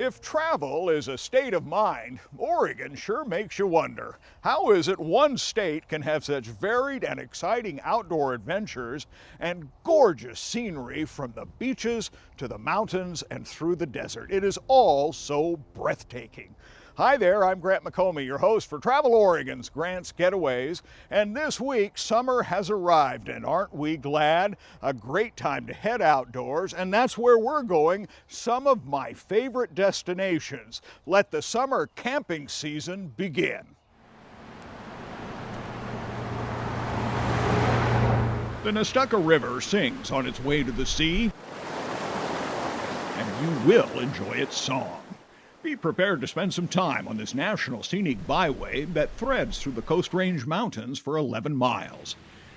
If travel is a state of mind, Oregon sure makes you wonder. How is it one state can have such varied and exciting outdoor adventures and gorgeous scenery from the beaches to the mountains and through the desert? It is all so breathtaking. Hi there, I'm Grant McComey, your host for Travel Oregon's Grant's Getaways. And this week, summer has arrived, and aren't we glad? A great time to head outdoors, and that's where we're going, some of my favorite destinations. Let the summer camping season begin. The Nestucca River sings on its way to the sea, and you will enjoy its song. Be prepared to spend some time on this national scenic byway that threads through the Coast Range Mountains for 11 miles.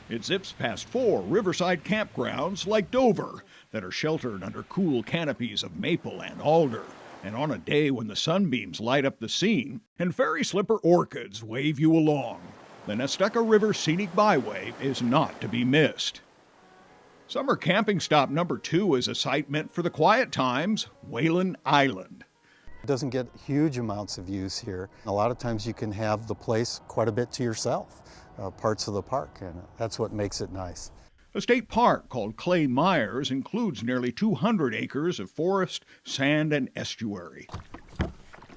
It zips past 4 riverside campgrounds like Dover that are sheltered under cool canopies of maple and alder. And on a day when the sunbeams light up the scene and fairy slipper orchids wave you along, the Nestucca River Scenic Byway is not to be missed. Summer camping stop number 2 is a site meant for the quiet times, Whalen Island. It doesn't get huge amounts of use here. A lot of times you can have the place quite a bit to yourself, parts of the park, and that's what makes it nice. A state park called Clay Myers includes nearly 200 acres of forest, sand, and estuary.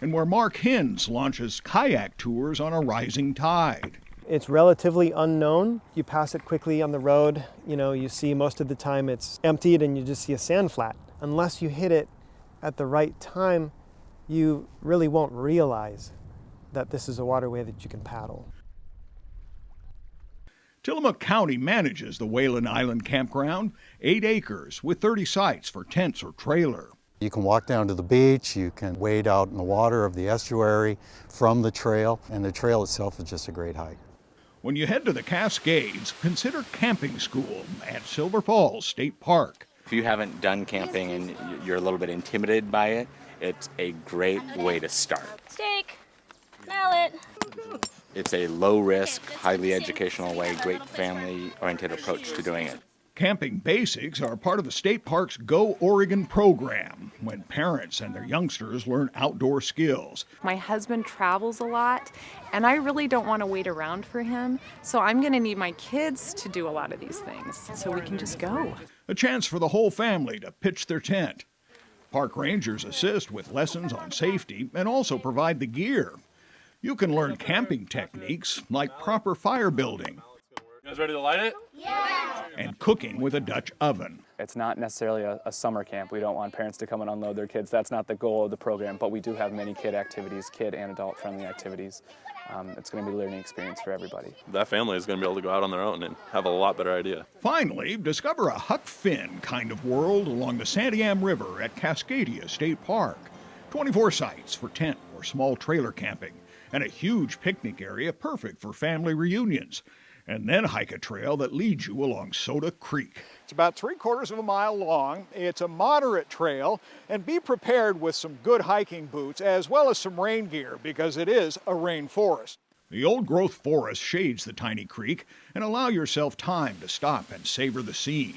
And where Mark Hins launches kayak tours on a rising tide. It's relatively unknown. You pass it quickly on the road. You see most of the time it's emptied and you just see a sand flat. Unless you hit it at the right time, you really won't realize that this is a waterway that you can paddle. Tillamook County manages the Whalen Island Campground, 8 acres with 30 sites for tents or trailer. You can walk down to the beach, you can wade out in the water of the estuary from the trail, and the trail itself is just a great hike. When you head to the Cascades, consider camping school at Silver Falls State Park. If you haven't done camping and you're a little bit intimidated by it, it's a great way to start. Steak, mallet. It's a low-risk, highly educational way, great family-oriented approach to doing it. Camping basics are part of the state park's Go Oregon program, when parents and their youngsters learn outdoor skills. My husband travels a lot, and I really don't want to wait around for him, so I'm going to need my kids to do a lot of these things, so we can just go. A chance for the whole family to pitch their tent. Park rangers assist with lessons on safety and also provide the gear. You can learn camping techniques like proper fire building. You guys ready to light it? Yeah! And cooking with a Dutch oven. It's not necessarily a summer camp. We don't want parents to come and unload their kids. That's not the goal of the program, but we do have many kid activities, kid and adult friendly activities. It's going to be a learning experience for everybody. That family is going to be able to go out on their own and have a lot better idea. Finally, discover a Huck Finn kind of world along the Santiam River at Cascadia State Park. 24 sites for tent or small trailer camping, and a huge picnic area perfect for family reunions. And then hike a trail that leads you along Soda Creek. It's about 3/4 of a mile long. It's a moderate trail, and be prepared with some good hiking boots as well as some rain gear because it is a rainforest. The old-growth forest shades the tiny creek, and allow yourself time to stop and savor the scene.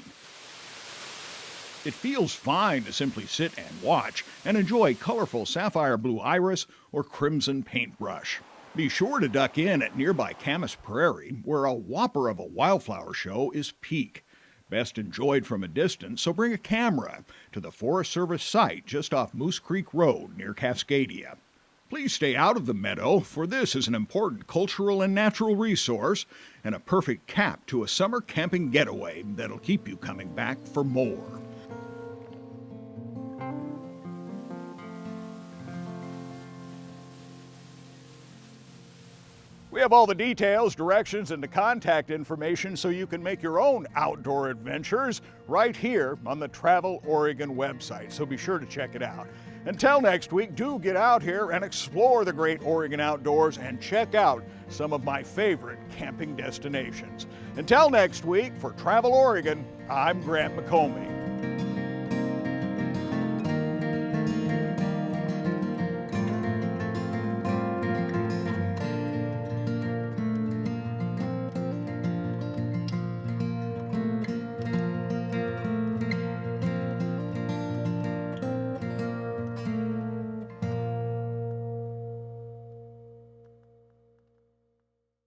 It feels fine to simply sit and watch and enjoy colorful sapphire blue iris or crimson paintbrush. Be sure to duck in at nearby Camas Prairie, where a whopper of a wildflower show is peak. Best enjoyed from a distance, so bring a camera to the Forest Service site just off Moose Creek Road near Cascadia. Please stay out of the meadow, for this is an important cultural and natural resource and a perfect cap to a summer camping getaway that'll keep you coming back for more. We have all the details, directions, and the contact information so you can make your own outdoor adventures right here on the Travel Oregon website, so be sure to check it out. Until next week, do get out here and explore the great Oregon outdoors and check out some of my favorite camping destinations. Until next week, for Travel Oregon, I'm Grant McComey.